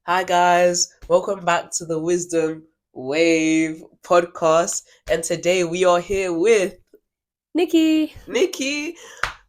Hi guys, welcome back to the Wisdom Wave podcast. And today we are here with Nicky. Nicky.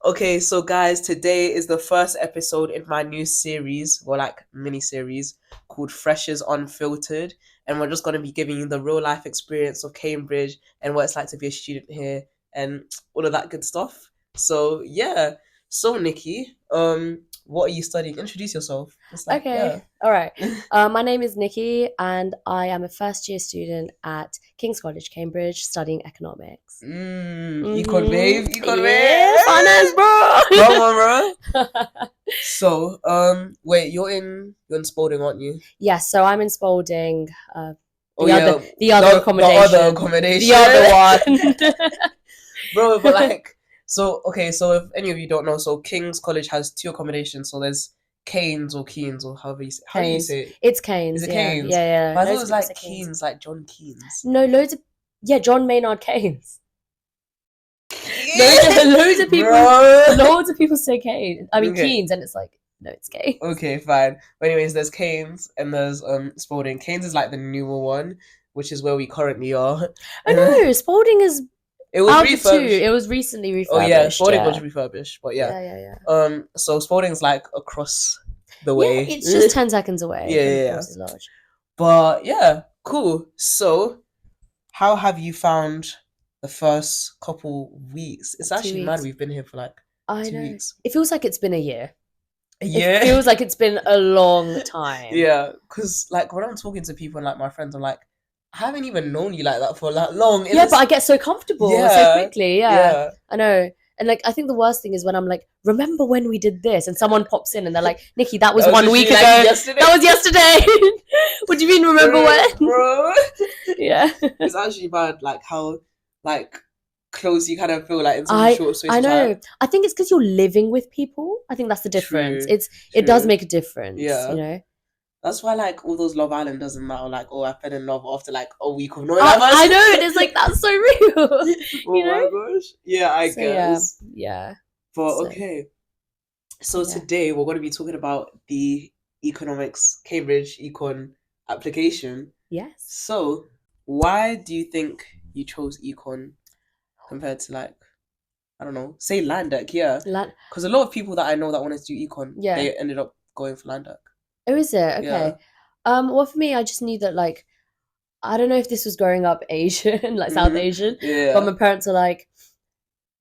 Okay, so guys, today is the first episode in my new series, or like mini series, called Freshers Unfiltered. And we're just gonna be giving you the real life experience of Cambridge and what it's like to be a student here and all of that good stuff. So yeah. So Nicky, what are you studying? Introduce yourself. It's like, Okay, all right. My name is Nicky, and I am a first-year student at King's College, Cambridge, studying economics. Econ babe, Yeah, finance, bro. Come on, bro. So, wait, you're in Spalding, aren't you? Yes, so I'm in Spalding. Oh The yeah, other, the other accommodation, the other accommodation, the other one. bro. But like, so okay, so if any of you don't know, so King's College has two accommodations. So there's Keynes or Keens or however you say. How do you Keynes. say it? It's Keynes. Is it Yeah, Keynes? yeah. But I thought it Loads was of people like say Keynes. Keynes, like John Keynes. No, John Maynard Keynes. Loads of people. Bro. Loads of people say Keynes. I mean Okay. Keynes, and it's like, no, it's Keynes. Okay, fine. But anyways, there's Keynes and there's Spalding. Keynes is like the newer one, which is where we currently are. Oh no, Spalding is It was out refurbished. too. It was recently refurbished. Oh yeah, Spalding was refurbished, but yeah. Yeah. So Spalding's like across the way. Yeah, it's just 10 seconds away. Yeah. Of course it's large. But yeah, cool. So, how have you found the first couple weeks? It's actually mad. We've been here for like 2 weeks. It feels like it's been a year. Yeah. It feels like it's been a long time. Yeah, because like when I'm talking to people and like my friends, I'm like, I haven't even known you like that for that long. Yeah, but I get so comfortable so quickly. Yeah, I know. And like, I think the worst thing is when I'm like, remember when we did this? And someone pops in and they're like, Nicky, that was 1 week ago. Yesterday? That was yesterday. What do you mean, remember when? Bro. Yeah. It's actually bad, like how like close you kind of feel like in such a short space of time. I know. I think it's because you're living with people. I think that's the difference. It does make a difference. Yeah. You know. That's why like all those Love Island doesn't matter. Like, oh, I fell in love after like a week of knowing I know. It is like that's so real. Oh you know? my gosh. Yeah, I guess. Yeah. But okay. So today we're going to be talking about the economics Cambridge Econ application. Yes. So why do you think you chose econ compared to like, I don't know, say Landeck? Yeah. Because a lot of people that I know that wanted to do econ, they ended up going for Landeck. Oh, is it? Okay. Yeah. Well, for me, I just knew that, like, I don't know if this was growing up Asian, like South Asian, but my parents are like,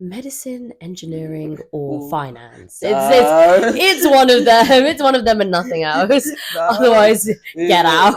medicine, engineering, or finance. It's one of them. It's one of them and nothing else. Otherwise, get out.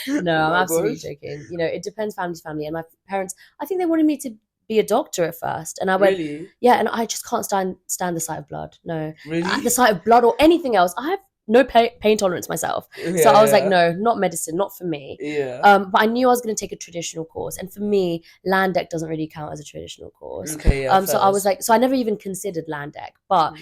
No, I'm absolutely joking. You know, it depends family to family. And my parents, I think they wanted me to be a doctor at first, and I went, yeah, and I just can't stand the sight of blood. No, the sight of blood or anything else. I have no pain tolerance myself, so I was like, no, not medicine, not for me. But I knew I was going to take a traditional course, and for me, Landeck doesn't really count as a traditional course. So I was like, so I never even considered Landeck, but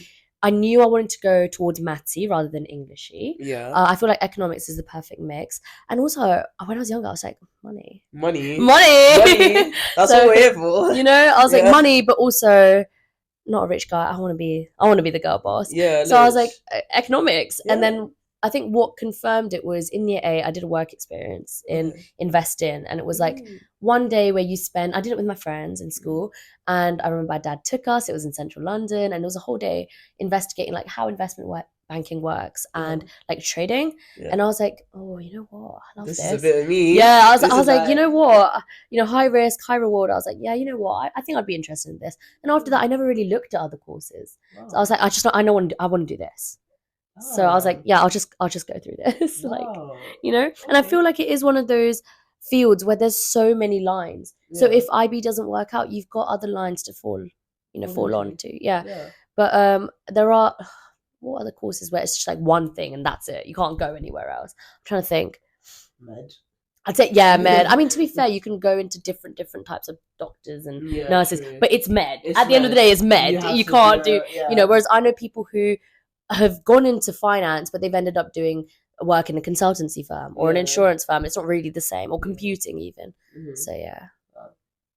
I knew I wanted to go towards mathsy rather than Englishy. Yeah. I feel like economics is the perfect mix. And also, when I was younger, I was like, money. Money. That's what we're here for. You know, I was like, money, but also not a rich guy. I want to be the girl boss. Yeah. So I was like, economics. Yeah. And then I think what confirmed it was in year 8, I did a work experience in investing. And it was like one day where you spend, I did it with my friends in school. And I remember my dad took us, it was in central London. And it was a whole day investigating like how banking works and like trading. And I was like, oh, you know what? I love this. This is a bit of me. Yeah, I was like, you know what? You know, high risk, high reward. I was like, yeah, you know what? I think I'd be interested in this. And after that, I never really looked at other courses. Wow. So I was like, I want to do this. So I was like, yeah, I'll just go through this. Like, you know? And I feel like it is one of those fields where there's so many lines. So if IB doesn't work out, you've got other lines to fall onto. Yeah. But there are what other courses where it's just like one thing and that's it. You can't go anywhere else. I'm trying to think. Med. I'd say med. I mean, to be fair, you can go into different types of doctors and nurses, but it's med. At the end of the day, it's med. You can't do, you know, whereas I know people who have gone into finance, but they've ended up doing work in a consultancy firm or an insurance firm. It's not really the same, or computing even. So yeah.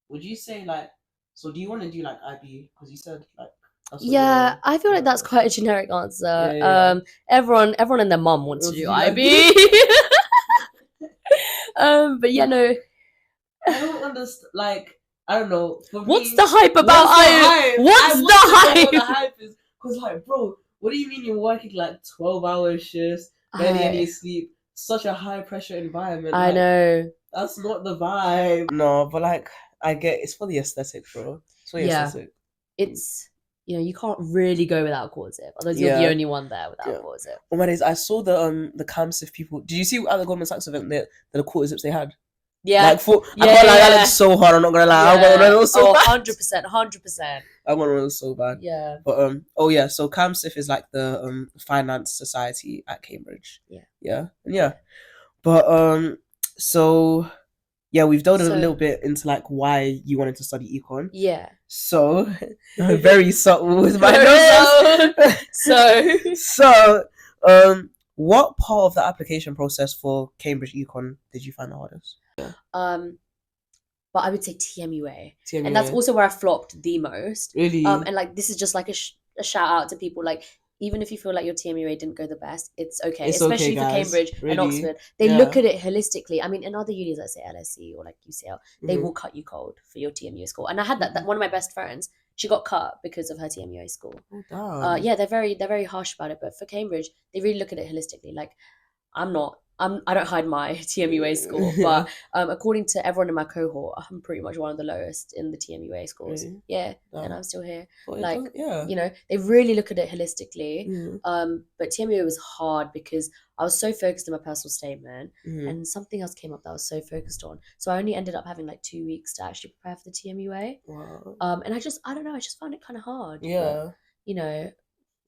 Would you say like, so do you want to do like IB? Because you said like Yeah, I feel like that's quite a generic answer. Everyone and their mum wants to do IB. But yeah, no. I don't understand. Like, I don't know. What's the hype about IB? What's the hype? The hype is because, like, bro, what do you mean you're working like 12-hour shifts, barely any sleep, such a high pressure environment? I know. That's not the vibe. No, but like, I get it's for the aesthetic, bro. It's for the aesthetic. It's, you can't really go without core zip. Otherwise, you're the only one there without core zip. Oh my days, I saw the CamSif people. Did you see at the Goldman Sachs event the core zips they had? Yeah. Like, I can't lie, that looks so hard. I'm not gonna lie. I want one of those so bad. 100%. I want one of those so bad. Yeah. But so CamSif is like the finance society at Cambridge. Yeah. Yeah. And yeah. But so yeah, we've delved a little bit into like why you wanted to study econ. Yeah. So very subtle with my nose. So what part of the application process for Cambridge Econ did you find the hardest? But I would say TMUA. And that's also where I flopped the most. Really? And like this is just like a shout out to people, like, even if you feel like your TMUA didn't go the best, it's okay. Especially for Cambridge and Oxford. They look at it holistically. I mean, in other unis, let's say LSE or like UCL, they will cut you cold for your TMUA score. And I had that one of my best friends, she got cut because of her TMUA score. Yeah, they're very harsh about it. But for Cambridge, they really look at it holistically. Like, I don't hide my TMUA score, but according to everyone in my cohort, I'm pretty much one of the lowest in the TMUA scores. Really? Yeah, and I'm still here. They really look at it holistically. But TMUA was hard because I was so focused on my personal statement, and something else came up that I was so focused on. So I only ended up having like 2 weeks to actually prepare for the TMUA. Wow. And I don't know, I just found it kind of hard. Yeah. But,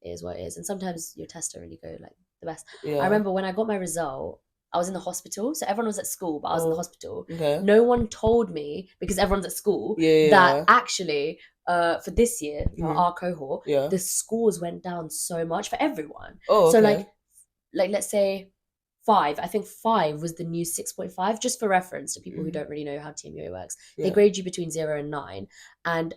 it is what it is. And sometimes your tests don't really go like the best. Yeah. I remember when I got my result, I was in the hospital. So everyone was at school, but I was in the hospital. Okay. No one told me, because everyone's at school, that actually for this year, for our cohort, the scores went down so much for everyone. Oh, okay. So like let's say 5. I think 5 was the new 6.5, just for reference to people who don't really know how TMUA works. They grade you between 0 and 9. And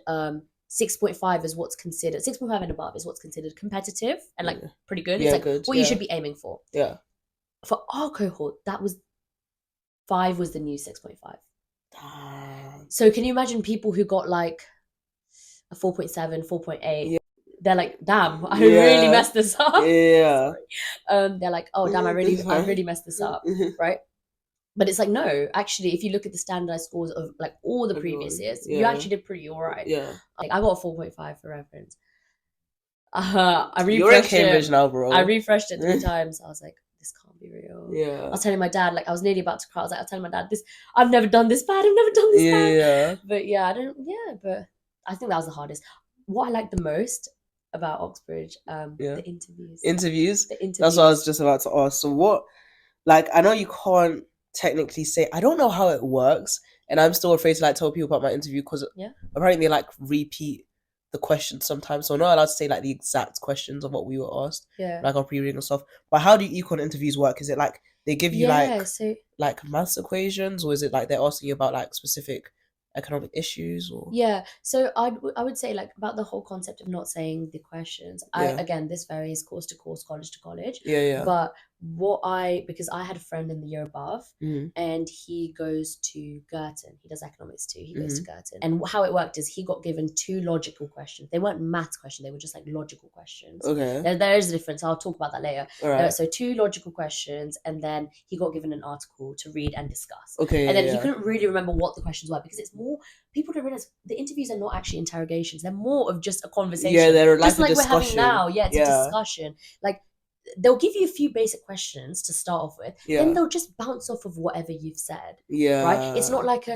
6.5 is what's considered, 6.5 and above is what's considered competitive and like pretty good. It's like good, what you should be aiming for. Yeah. For our cohort, that was 5 was the new 6.5. So can you imagine people who got like a 4.7, 4.8? Yeah. They're like, damn, I really messed this up. Yeah. They're like, oh damn, I really messed this up, right? But it's like, no, actually, if you look at the standardized scores of like all the previous years, you actually did pretty all right. Yeah. Like I got a 4.5 for reference. I refreshed You're in Cambridge now, bro. I refreshed it 3 times. I was like, this can't be real. Yeah. I was telling my dad, like I was nearly about to cry. I was telling my dad, I've never done this bad. I've never done this bad. Yeah. But but I think that was the hardest. What I liked the most about Oxbridge, the interviews. Interviews? That's what I was just about to ask. So what, like, I know you can't technically say, I don't know how it works, and I'm still afraid to like tell people about my interview because apparently they like repeat the questions sometimes, so I'm not allowed to say like the exact questions of what we were asked, like on pre-reading and stuff. But how do econ interviews work? Is it like they give you like maths equations, or is it like they're asking you about like specific economic issues? Or so I would say like about the whole concept of not saying the questions, again, this varies course to course, college to college, but because I had a friend in the year above, and he goes to Girton, he does economics too, he goes to Girton, and how it worked is he got given 2 logical questions. They weren't maths questions, they were just like logical questions. There is a difference, I'll talk about that later. So 2 logical questions, and then he got given an article to read and discuss, and then he couldn't really remember what the questions were, because it's more, people don't realize the interviews are not actually interrogations, they're more of just a conversation, they're like just like we're having now. It's a discussion. Like they'll give you a few basic questions to start off with, then they'll just bounce off of whatever you've said. Right? It's not like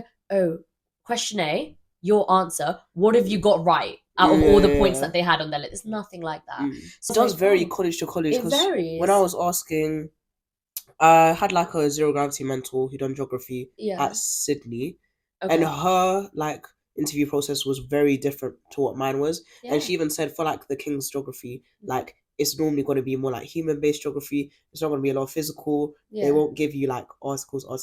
question A, your answer, what have you got right out of all the points that they had on their list? It's nothing like that. So it does vary college to college. It varies. When I was asking, I had like a zero gravity mentor who done geography at Sydney, and her like interview process was very different to what mine was. And she even said for like the King's geography, like it's normally going to be more like human-based geography. It's not going to be a lot of physical. They won't give you like articles. I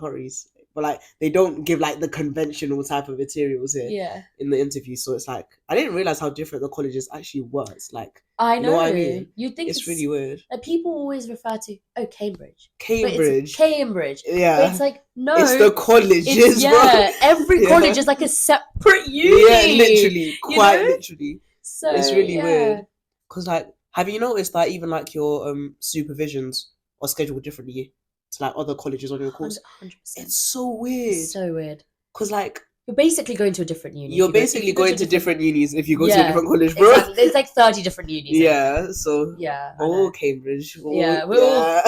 can't really say, but like they don't give like the conventional type of materials here in the interview. So it's like I didn't realize how different the colleges actually was. Like I know, you know what I mean? You'd think it's really weird. Like people always refer to Cambridge, yeah, but it's like no, it's the colleges, bro. Every college is like a separate uni. Literally, quite literally. So it's really weird because like have you noticed that even like your supervisions are scheduled differently to like other colleges on your course? 100%. It's so weird. It's so weird because like you're basically going to a different uni. You're basically going to different unis if you go to a different college, bro. Exactly. There's like 30 different unis. Yeah, so all Cambridge. We're all.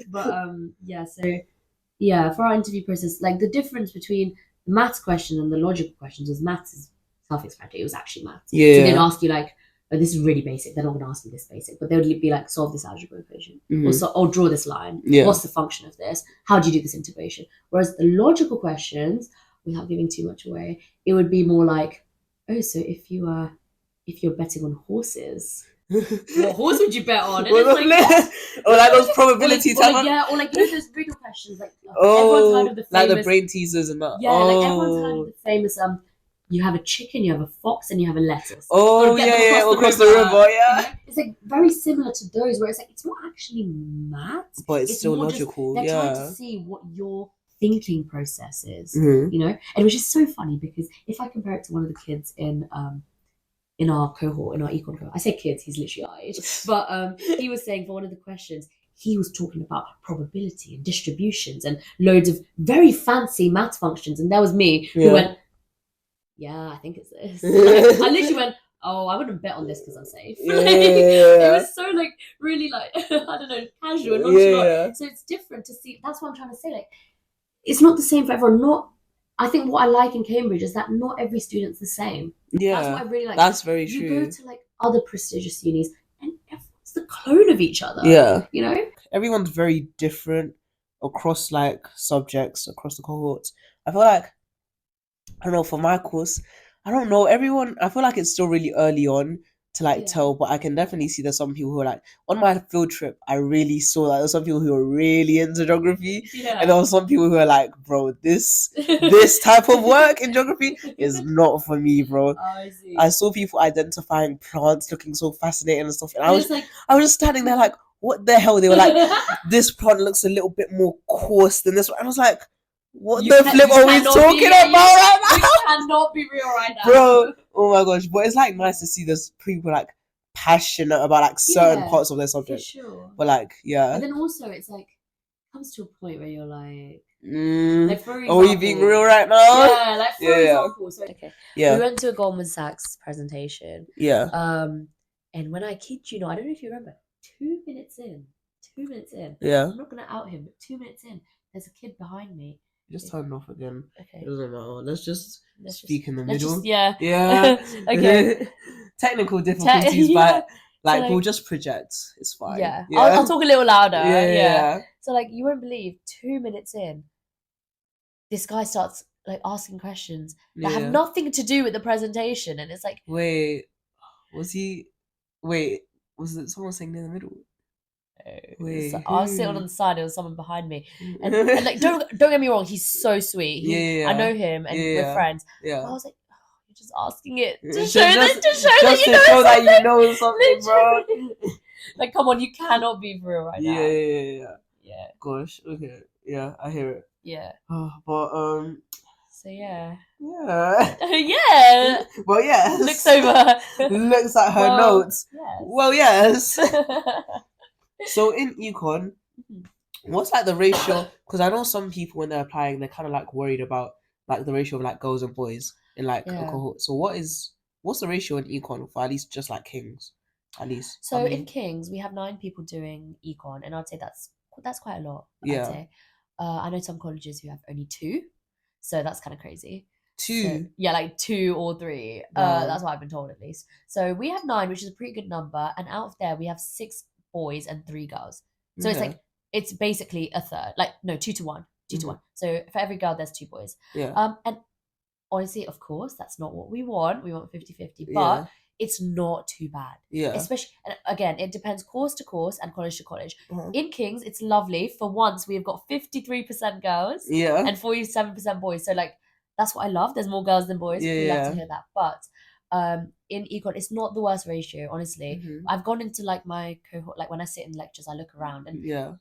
But so for our interview process, like the difference between the maths question and the logical questions was maths is self-explanatory. It was actually maths. Yeah. So they'd ask you like, oh, this is really basic. They're not going to ask you this basic, but they would be like, solve this algebra equation, or draw this line. Yeah. What's the function of this? How do you do this integration? Whereas the logical questions, without giving too much away, it would be more like, oh, so if you're betting on horses, what horse would you bet on? And or like those probability type. Or like you know those riddle questions, like everyone's heard of the famous, like the brain teasers and that. Yeah, like everyone's heard of the famous you have a chicken, you have a fox, and you have a lettuce. Oh across the river. Yeah. It's like very similar to those, where it's like it's not actually maths, but it's still logical. They're trying to see what your thinking process is, Mm-hmm. you know, and which is so funny because if I compare it to one of the kids in our cohort, in our econ cohort, I say kids, he's literally our age, but he was saying for one of the questions, he was talking about probability and distributions and loads of very fancy math functions, and there was me who went, yeah, I think it's this. Like, I literally went, oh, I wouldn't bet on this because I'm safe. It was so like really like I don't know, casual and nonchalant. So it's different to see. That's what I'm trying to say. Like, it's not the same for everyone. I think what I like in Cambridge is that not every student's the same. Yeah, that's what I really like. That's very true. You go to like other prestigious unis, and everyone's the clone of each other. Yeah, you know, everyone's very different across like subjects, across the cohorts. I feel like I don't know for my course. I don't know everyone. I feel like it's still really early on to like tell, but I can definitely see there's some people who are like on my field trip. I really saw that there's some people who are really into geography, and there were some people who are like, bro, this type of work in geography is not for me, bro. I see. I saw people identifying plants, looking so fascinating and stuff, and I was just standing there like, what the hell? They were like, this plant looks a little bit more coarse than this one. And I was like, what the flip are we talking about right now? You cannot be real right now, bro. Oh my gosh, but it's like nice to see there's people like passionate about like certain parts of their subject. For sure. But like, and then also it's like comes to a point where you're like, like for example, are we being real right now? Yeah, like for example, so we went to a Goldman Sachs presentation. Yeah. And when I kid you not, I don't know if you remember, 2 minutes in, yeah, I'm not gonna out him, but 2 minutes in, there's a kid behind me. Just turn off again. Okay. It doesn't matter. Let's just speak in the middle. Yeah. Okay. Technical difficulties, but like we'll just project. It's fine. Yeah. I'll talk a little louder. Yeah. So like you won't believe 2 minutes in, this guy starts like asking questions that have nothing to do with the presentation, and it's like, was it someone saying in the middle? Wait, so I was sitting on the side. There was someone behind me, and like don't get me wrong, he's so sweet. I know him, and we're friends. Yeah, I was like, oh, you're just asking it to show that you know something, bro. Like, come on, you cannot be for real right now. Yeah. Gosh. Okay. Yeah, I hear it. Yeah. But So yeah. Yeah. Well, yes. Looks at her notes. Yes. Well, yes. So in econ, what's like the ratio? Because I know some people when they're applying, they're kind of like worried about like the ratio of like girls and boys in like a cohort. So what's the ratio in econ for at least just like Kings, at least? So in Kings, we have 9 people doing econ, and I'd say that's quite a lot. I'd say. I know some colleges who have only 2, so that's kind of crazy. 2? So, yeah, like 2 or 3. That's what I've been told at least. So we have 9, which is a pretty good number, and out of there we have 6 boys and 3 girls. So it's like it's basically a third. Like no, 2 to 1. 2 to 1. So for every girl there's 2 boys. Yeah. And honestly, of course, that's not what we want. We want 50-50. But it's not too bad. Yeah. Especially, and again, it depends course to course and college to college. Uh-huh. In King's, it's lovely. For once, we've got 53% girls Yeah. and 47% boys. So like, that's what I love. There's more girls than boys. Yeah, We love to yeah. hear that. But in econ, it's not the worst ratio, honestly. Mhm. I've gone into like my cohort, like when I sit in lectures, I look around and Yeah.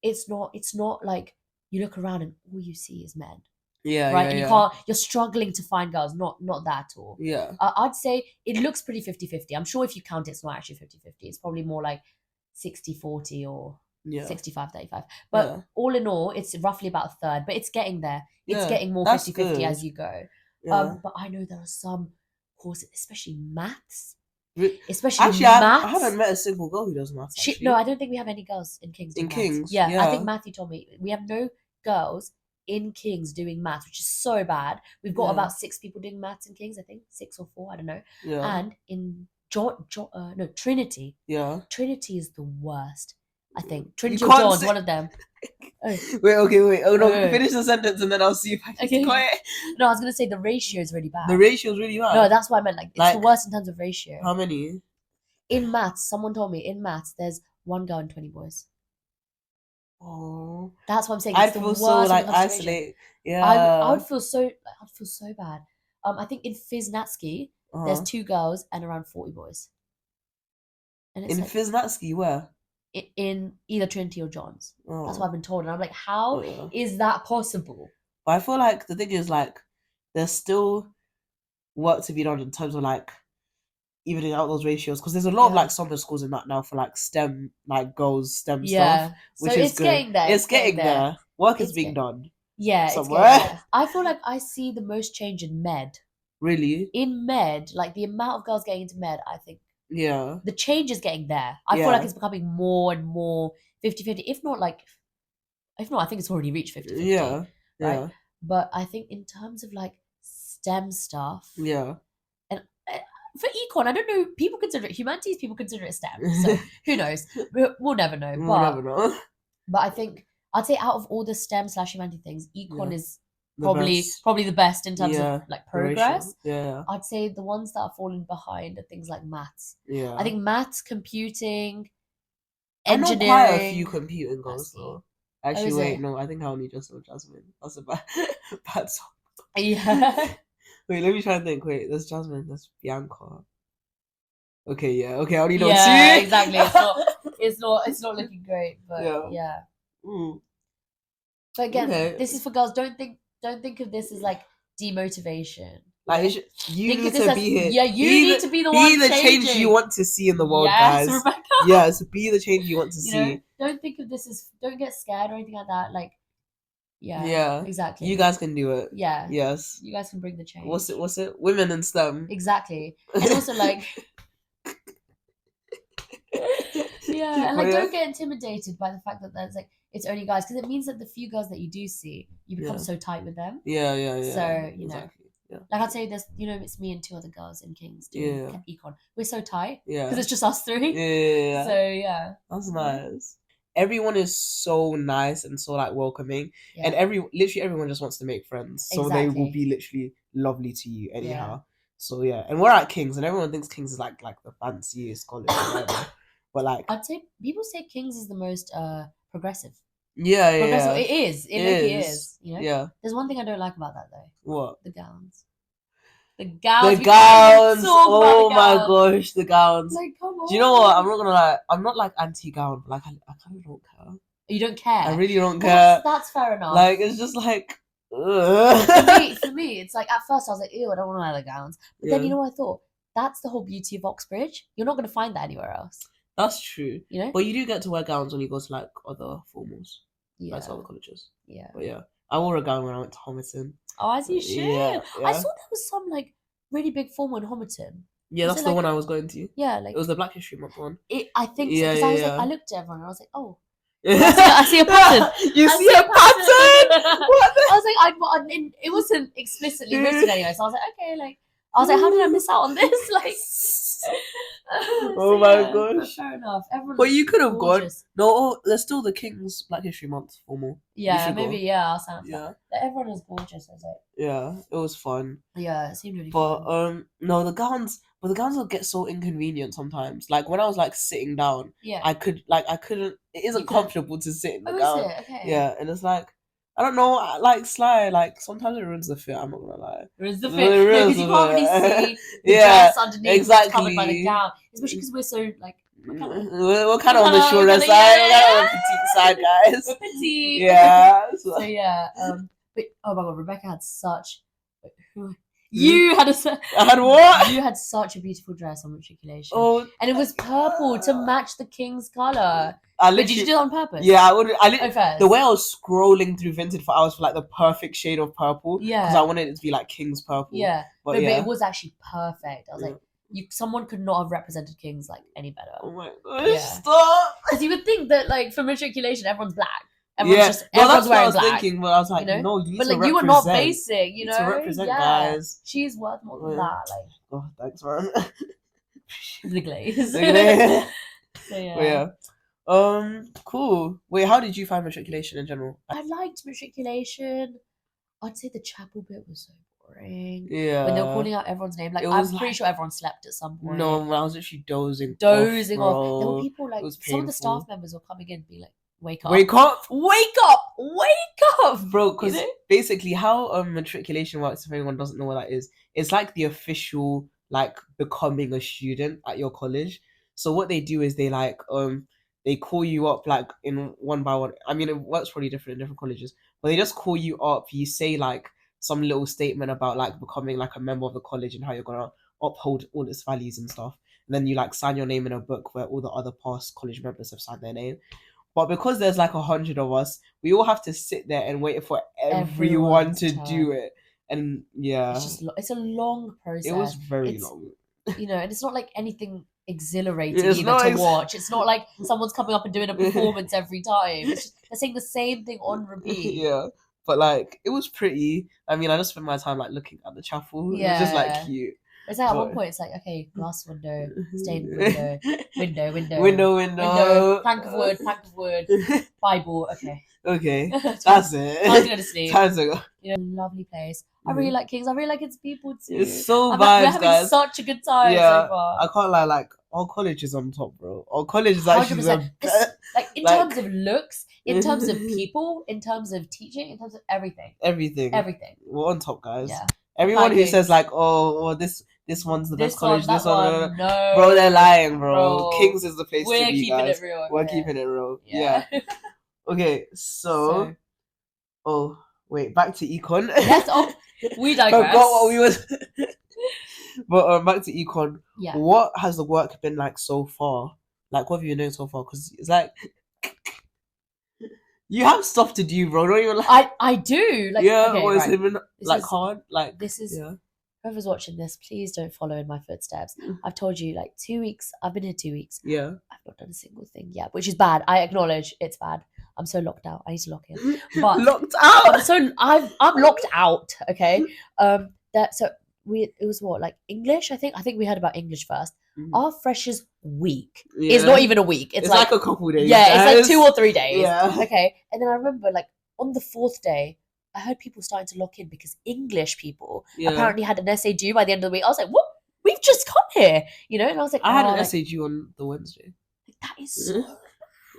it's not like you look around and all you see is men. Yeah, right? yeah, And yeah. you're struggling to find girls. Not that at all. Yeah. I'd say it looks pretty 50-50. I'm sure if you count it, it's not actually 50-50. It's probably more like 60-40 or Yeah. 65-35. But Yeah. all in all, it's roughly about a third. But it's getting there. It's Yeah, getting more that's 50-50 good. as you go. Yeah. But I know there are some courses, especially maths. Actually, Especially I maths. haven't met a single girl who does maths. No, I don't think we have any girls in King's doing In maths. King's, Yeah, I yeah. think Matthew told me we have no girls in King's doing maths, which is so bad. We've got Yeah. about 6 people doing maths in King's, I think 6 or 4, I don't know. Yeah. And in Trinity. Yeah. Trinity is the worst. I think Trinity You or can't John's, say- one of them. Oh. Wait. Oh no. Oh. Finish the sentence and then I'll see if I can Okay. got it. No, I was gonna say the ratio is really bad. The ratio is really high. No, that's what I meant. Like it's Like, the worst in terms of ratio. How many? In maths, someone told me in maths there's 1 girl and 20 boys. Oh. That's what I'm saying. I'd It's the feel worst so when it like comes to ratio. isolated. Yeah. I would feel so bad. I think in Fiznatsky there's 2 girls and around 40 boys. And it's in like, Fiznatsky, where? in either Trinity or John's. Oh. That's what I've been told, and I'm like, how is that possible? But I feel like the thing is like there's still work to be done in terms of like evening out those ratios because there's a lot of like summer schools in that now for like STEM, like girls STEM stuff, which so is it's good. getting there. It's getting there. Work is It's being getting- done. Yeah, somewhere. it's getting there. I feel like I see the most change in med. Really? In med, like the amount of girls getting into med, I think Yeah. the change is getting there. I feel like it's becoming more and more 50-50. If not, I think it's already reached 50-50. Yeah. Right? Yeah. But I think in terms of like STEM stuff, Yeah. and for econ, I don't know. People consider it humanities. People consider it STEM. So who knows? We'll never know. We'll never know. But I think I'd say out of all the STEM/humanity things, econ is The probably best. probably the best in terms Yeah, of like the ratio. progress. Yeah. I'd say the ones that are falling behind are things like maths. Yeah. I think maths, computing, I know engineering. quite a few computing girls Nasty. though. Actually, is wait, it? no, I think I only just know Jasmine. That's a bad song. Yeah. Wait, let me try and think. Wait, there's Jasmine, there's Bianca. Okay, yeah, okay, I only know Yeah, two. exactly. It's not looking great, but yeah. Mm. But again, Okay. this is for girls. Don't think of this as like demotivation. Like you Think need of this to as- be here. Yeah, you need to be the one Be the change changing. you want to see in the world, Yes, guys. Rebecca. Yes, be the change you want to You see. know, don't think of this as, don't get scared or anything like that. Like, Yeah. exactly. You guys can do it. Yeah. Yes. You guys can bring the change. What's it? Women in STEM. Exactly. And also like, yeah, and like don't get intimidated by the fact that there's like it's only guys, because it means that the few girls that you do see, you become so tight with them. Yeah. So you know, Exactly. Yeah. like I'd say there's, it's me and 2 other girls in King's doing econ. We're so tight because it's just us 3. Yeah. So yeah, That's nice. Everyone is so nice and so like welcoming, yeah. and literally everyone just wants to make friends, so they will Exactly. be literally lovely to you anyhow. Yeah. So yeah, and we're at King's, and everyone thinks King's is like the fanciest college, or whatever. But like, I'd say people say King's is the most progressive. Yeah. It is. It really is. You know. Yeah. There's one thing I don't like about that though. What? The gowns. The gowns. The gowns. Oh my gowns. gosh, the gowns. Like, come on. Do you know what? I'm not gonna lie. I'm not like anti-gown, but like I kind of don't care. You don't care. I really don't care. That's fair enough. Like it's just like. for me, it's like at first I was like, ew, I don't want to wear the gowns. But then you know what I thought? That's the whole beauty of Oxbridge. You're not going to find that anywhere else. That's true. You know? But you do get to wear gowns when you go to like other formals. Yeah. Like other colleges. Yeah. But yeah. I wore a gown when I went to Homerton. Oh, as you should. Yeah. I saw there was some like really big formal in Homerton. Yeah, that's the one I was going to. Yeah, like it was the Black History Month one. I think so. Yeah, Because I was yeah. like, I looked at everyone and I was like, oh. I see a pattern. You see a pattern? What the? I was like, it wasn't explicitly written anyway. So I was like, okay, like, I was like, how did I miss out on this? Like, oh my gosh. Fair enough. Everyone. But you could have gone. gorgeous. No, there's still the King's Black History Month formal. Yeah, maybe. Go. Yeah, I'll sign up. Yeah. But everyone was gorgeous. I was like, Yeah, it was fun. yeah, it seemed really But fun. no, the gowns. But the gowns will get so inconvenient sometimes. Like when I was like sitting down, I couldn't. It isn't comfortable to sit in the gown. Is it? Okay. Yeah, and it's like I don't know. Like Sly, like sometimes it ruins the fit. I'm not gonna lie. Ruins the fit because you can't really see the dress underneath. Exactly. Covered by the gown, especially because we're so like. We're kind of on the shorter side. We're kind of on the petite side, guys. We're petite. Yeah. So yeah. But oh my god, Rebecca had such. You had I had what? You had such a beautiful dress on Matriculation. Oh, and it was purple to match the king's colour. But did you do it on purpose? Yeah, I would. The way I was scrolling through Vinted for hours for like the perfect shade of purple. Yeah. Because I wanted it to be like king's purple. Yeah. But it was actually perfect. I was like, someone could not have represented kings like any better. Oh my gosh! Stop. Because you would think that like for Matriculation everyone's black. Everyone's that's what I was thinking, but I was like, no, you need to represent. You were not basic, you know? To represent, guys. She's worth more than that. Like, oh, thanks, man. The glaze. So, yeah. But yeah. Cool. Wait, how did you find Matriculation in general? I liked Matriculation. I'd say the chapel bit was so boring. Yeah. When they were calling out everyone's name, like I'm pretty sure everyone slept at some point. No, I was actually dozing off. There were people like some of the staff members were coming in and being like, Wake up. Bro, because basically how Matriculation works, if anyone doesn't know what that is, it's like the official like becoming a student at your college. So what they do is they like they call you up like in one by one. I mean, it works probably different in different colleges, but they just call you up. You say like some little statement about like becoming like a member of the college and how you're gonna uphold all its values and stuff. And then you like sign your name in a book where all the other past college members have signed their name. But because there's like 100 of us, we all have to sit there and wait for everyone to do it. And yeah, it's a long process. It was very long. You know, and it's not like anything exhilarating to watch. It's not like someone's coming up and doing a performance every time. It's just, they're saying the same thing on repeat. Yeah, but like it was pretty. I mean, I just spent my time like looking at the chapel. Yeah. It was just like cute. It's like at one point, it's like, okay, glass window, stained window, window, plank of wood, Bible, okay. Okay, that's it. Time to go to sleep. Time to go. You know, lovely place. I really like Kings. I really like its people too. It's so vibes, we're having such a good time so far. I can't lie, like, our college is on top, bro. Our college is actually like in terms of looks, in terms of people, in terms of teaching, in terms of everything. Everything. We're on top, guys. Yeah. Everyone who says like, this one's the best college, this one, no. Bro, they're lying, bro. Kings is the place to be, guys. We're keeping it real. Yeah. Okay, so, wait, back to econ. Yes, we digress. Forgot what we was. But back to econ. Yeah. What has the work been like so far? Like, what have you been doing so far? Because it's like, you have stuff to do, bro. Don't even like. I do. Like, yeah. Okay, what is it been like hard? Like this is. Yeah. Whoever's watching this, please don't follow in my footsteps. I've told you, like 2 weeks. I've been here 2 weeks. Yeah. I've not done a single thing yet, which is bad. I acknowledge it's bad. I'm so locked out. I need to lock in. But locked out. I'm locked out. Okay. It was what, like English? I think we heard about English first. Our freshers week is not even a week. It's like a couple days. Yeah, guys. It's like 2 or 3 days. Yeah. Okay. And then I remember like on the 4th day, I heard people starting to lock in because English people apparently had an essay due by the end of the week. I was like, what? We've just come here, you know? And I was like, I had an essay due on the Wednesday. That is so...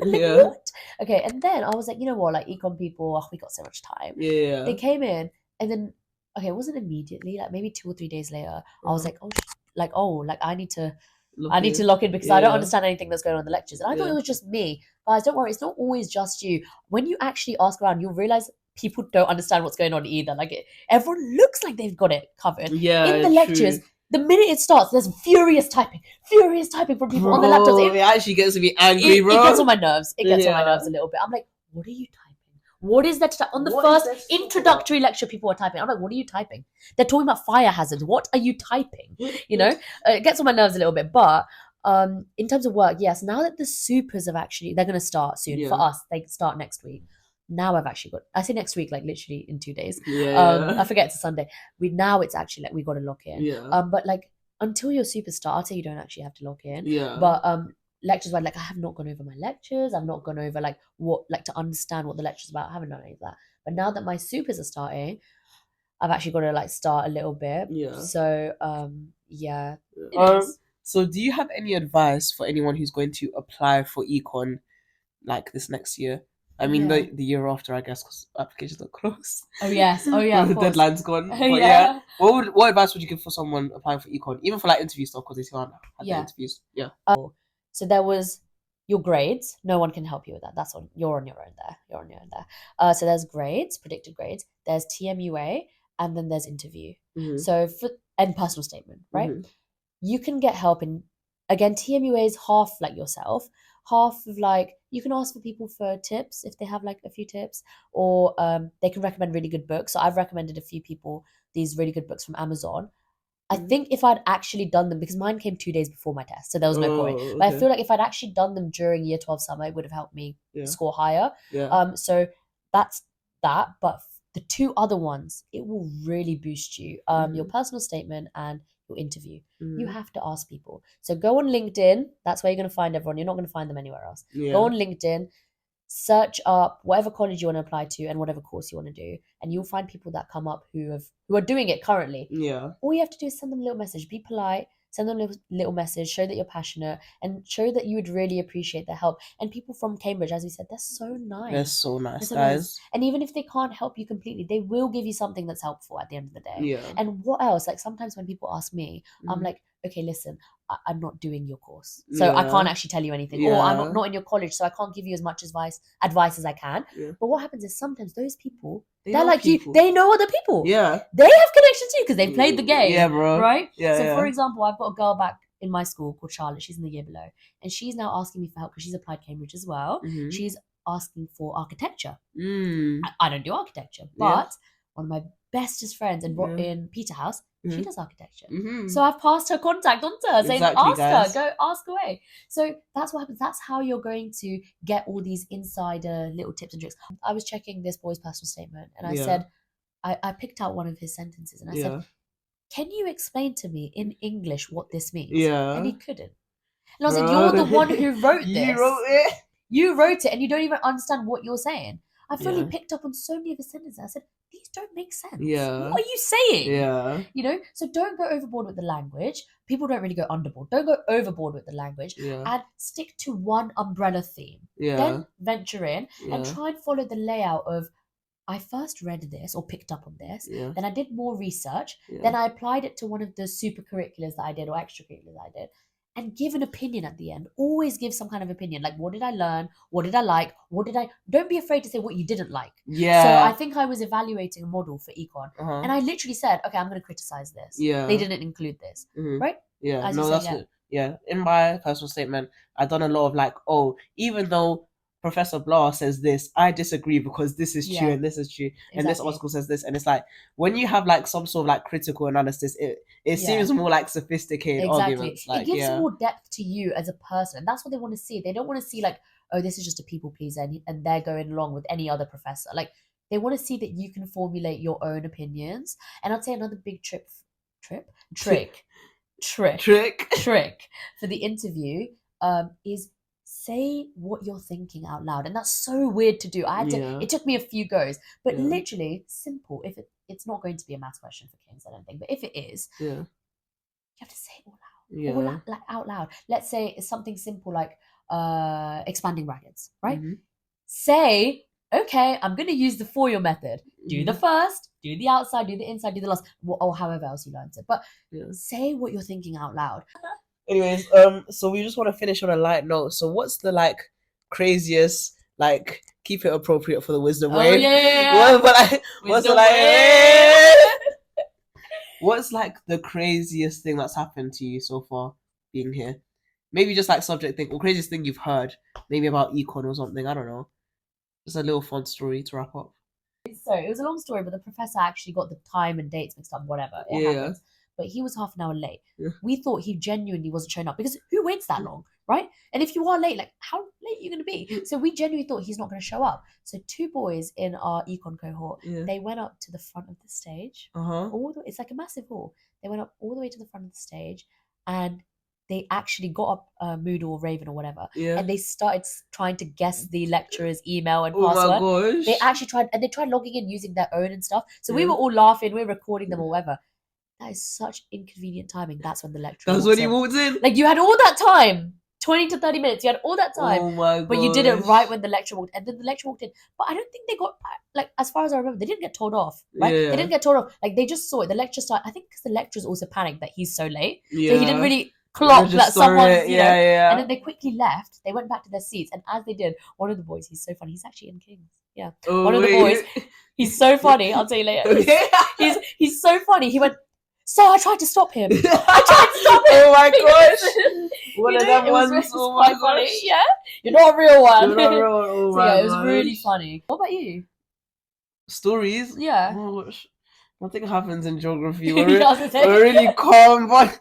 Yeah. What? Okay, and then I was like, you know what? Like, econ people, we got so much time. Yeah. They came in, and then, okay, it wasn't immediately, like maybe 2 or 3 days later, I was like, I need to lock in because I don't understand anything that's going on in the lectures. And I thought it was just me. Guys, don't worry, it's not always just you. When you actually ask around, you'll realize people don't understand what's going on either. Like, everyone looks like they've got it covered. Yeah, in the lectures, the minute it starts, there's furious typing from people on the laptops. It actually gets me angry, bro. It gets on my nerves. It gets on my nerves a little bit. I'm like, what are you typing? What is that? On the first introductory lecture, people are typing. I'm like, what are you typing? They're talking about fire hazards. What are you typing? You know, it gets on my nerves a little bit. But in terms of work, yes, now that the supers have actually, they're going to start soon. Yeah. For us, they start next week. Now I've actually got, I say next week, like literally in 2 days. Yeah. I forget it's a Sunday. Now it's actually like we got to lock in. Yeah. But like until you're super starter, you don't actually have to lock in. Yeah. But lectures where like I have not gone over my lectures. I've not gone over like what, like to understand what the lecture's about. I haven't done any of that. But now that my supers are starting, I've actually got to like start a little bit. Yeah. So yeah. So do you have any advice for anyone who's going to apply for econ like this next year? I mean, the year after, I guess, because applications are closed. Oh yes. Oh yeah. The deadline's gone. But what advice would you give for someone applying for econ, even for like interview stuff, because they still haven't had the interviews? Yeah. So there was your grades. No one can help you with that. That's on you're on your own there. You're on your own there. So there's grades, predicted grades. There's TMUA, and then there's interview. So and personal statement, right? You can get help in, again, TMUA is half like yourself, half of like, you can ask for people for tips if they have like a few tips, or they can recommend really good books. So I've recommended a few people these really good books from Amazon. I think if I'd actually done them, because mine came 2 days before my test, so there was no point. But I feel like if I'd actually done them during year 12 summer, it would have helped me score higher. So that's that. But the two other ones, it will really boost you. Your personal statement and your interview. You have to ask people. So go on LinkedIn. That's where you're going to find everyone. You're not going to find them anywhere else. Go on LinkedIn, search up whatever college you want to apply to and whatever course you want to do, and you'll find people that come up who are doing it currently. All you have to do is send them a little message. Be polite. Send them a little message, show that you're passionate, and show that you would really appreciate their help. And people from Cambridge, as we said, they're so nice. They're so nice, guys. And even if they can't help you completely, they will give you something that's helpful at the end of the day. And what else? Like sometimes when people ask me, I'm like, okay, listen, I'm not doing your course, so I can't actually tell you anything. Or I'm not in your college, so I can't give you as much advice as I can. But what happens is sometimes those people, they're like people. You, they know other people. They have connections too because they played the game. Right? So for example, I've got a girl back in my school called Charlotte. She's in the year below, and she's now asking me for help because she's applied Cambridge as well. She's asking for architecture. I don't do architecture, but one of my bestest friends in Peterhouse, she does architecture. So I've passed her contact on to her, saying, ask her, go ask away. So that's what happens. That's how you're going to get all these insider little tips and tricks. I was checking this boy's personal statement, and I said, I picked out one of his sentences, and I said, can you explain to me in English what this means? And he couldn't. And I was like, you're the one who wrote this. You wrote it. You wrote it, and you don't even understand what you're saying. I fully picked up on so many of his sentences. I said, these don't make sense. What are you saying? You know, so don't go overboard with the language. People don't really go underboard. Don't go overboard with the language. And stick to one umbrella theme. Then venture in and try and follow the layout of, I first read this or picked up on this. Then I did more research. Then I applied it to one of the supercurriculars that I did or extracurriculars that I did. And give an opinion at the end. Always give some kind of opinion. Like, what did I learn? What did I like? Don't be afraid to say what you didn't like. So I think I was evaluating a model for econ. And I literally said, okay, I'm going to criticize this. They didn't include this. Right? As no, that's it. In my personal statement, I've done a lot of like, even though Professor Blah says this, I disagree because this is true and this is true and this article says this, and it's like when you have like some sort of like critical analysis, it seems more like sophisticated arguments. Like, it gives more depth to you as a person, and that's what they want to see. They don't want to see like, oh, this is just a people pleaser and they're going along with any other professor. Like, they want to see that you can formulate your own opinions. And I'd say another big trick for the interview is say what you're thinking out loud. And that's so weird to do. It took me a few goes, but literally simple. If it's not going to be a maths question for Kings, I don't think, but if it is, you have to say it all out, like out loud. Let's say it's something simple like expanding brackets, right? Say, okay, I'm going to use the FOIL method. Do the first, do the outside, do the inside, do the last, or however else you learned it. But say what you're thinking out loud. Anyways, so we just want to finish on a light note. So what's the like craziest, like, keep it appropriate for the wisdom wave? What's like the craziest thing that's happened to you so far being here? Maybe just like subject thing or craziest thing you've heard, maybe about econ or something. I don't know. Just a little fun story to wrap up. So it was a long story, but the professor actually got the time and dates mixed up. Whatever, it happens. But he was half an hour late. We thought he genuinely wasn't showing up because who waits that long, right? And if you are late, like, how late are you going to be? So we genuinely thought he's not going to show up. So two boys in our econ cohort, they went up to the front of the stage. It's like a massive hall. They went up all the way to the front of the stage, and they actually got up Moodle or Raven or whatever, Yeah. and they started trying to guess the lecturer's email and Oh my password. gosh. They actually tried logging in using their own and stuff. So we Yeah. were all laughing, we were recording them or whatever. That is such inconvenient timing. That's when the lecturer That's when he walked in. Like, you had all that time, 20 to 30 minutes. You had all that time. Oh my gosh. But you did it right when the lecturer walked in. And then the lecturer walked in. But I don't think they got, like, as far as I remember, they didn't get told off, right? Yeah. They didn't get told off. Like, they just saw it. The lecturer started, I think because the lecturers also panicked that he's so late. Yeah. So he didn't really clock that someone's, you know. Yeah. And then they quickly left. They went back to their seats. And as they did, one of the boys, he's so funny. He's actually in King's. Yeah. Oh, one of the boys, he's so funny. I'll tell you later. Okay. He's so funny. He went, so I tried to stop him. I tried to stop him. Oh my gosh. One of them ones. Oh my funny. gosh. Yeah. You're not a real one. You're not real. Oh So my yeah, it was gosh. really funny. What about you? Stories? Yeah. Oh gosh. Nothing happens in geography. Yeah, We're, I was gonna say. we're really calm, but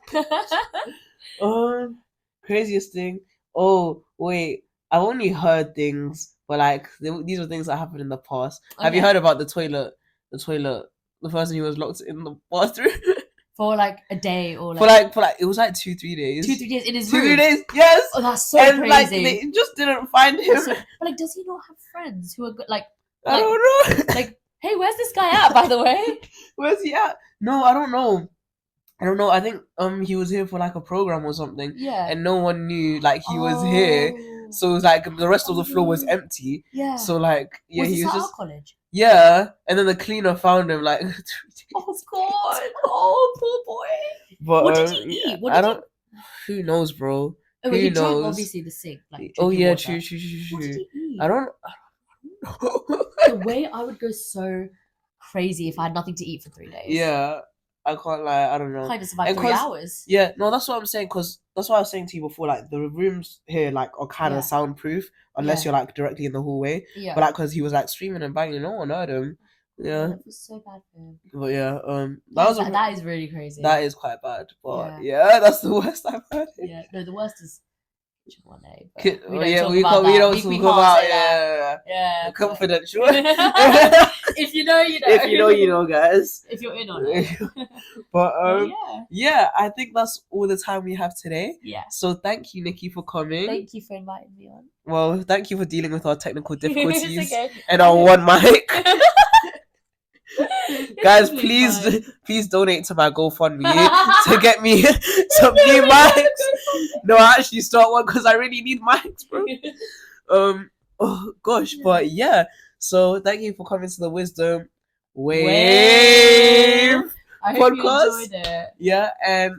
craziest thing. Oh wait, I've only heard things, but like these are things that happened in the past. Have you Okay. heard about the toilet? The person who was locked in the bathroom For like a day or like for like it was like 2-3 days. 2-3 days in his 2-3 room. days, yes. Oh, that's so and crazy. like they just didn't find him. So, but like, does he not have friends who are good? Like, I don't know. like, hey, where's this guy at? By the way, Where's he at? No, I don't know. I think he was here for like a program or something, yeah. and no one knew like he was here. So it was like the rest of the floor was empty. Yeah. So like yeah, was he this was at just our college? yeah, and then the cleaner found him like. Oh God! Oh, poor boy. But What did he eat? What I did don't. Who knows, bro? Oh, Who he drank knows? obviously the sink. Like, Oh drinking yeah, water. true. What did he eat? I don't. The way I would go so crazy if I had nothing to eat for 3 days. Yeah, I can't lie. I don't know. Kind of survive And 3 hours. Yeah, no, that's what I'm saying. Cause that's what I was saying to you before. Like the rooms here, like, are kind of soundproof unless you're like directly in the hallway. Yeah. But like, cause he was like screaming and banging, no one heard him. Yeah. That was so bad for him. But yeah, That is really crazy. that is quite bad. But yeah, that's the worst I've heard. Yeah, no, the worst is kitchen 1A. but We We don't don't talk can't about say that. Yeah, but- confidential. If you know, you know. If you know, you know, guys. If you're in on it. But yeah. I think that's all the time we have today. Yeah. So thank you, Nikki, for coming. Thank you for inviting me on. Well, thank you for dealing with our technical difficulties It's okay. and our one mic. Guys, Literally please donate to my GoFundMe to get me some new mics. No, I actually start one because I really need mics, bro. Oh gosh, but yeah. So thank you for coming to the Wisdom Wave I hope you podcast. enjoyed it. Yeah, and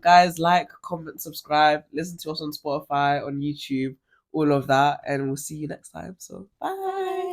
guys, like, comment, subscribe, listen to us on Spotify, on YouTube, all of that, and we'll see you next time. So bye.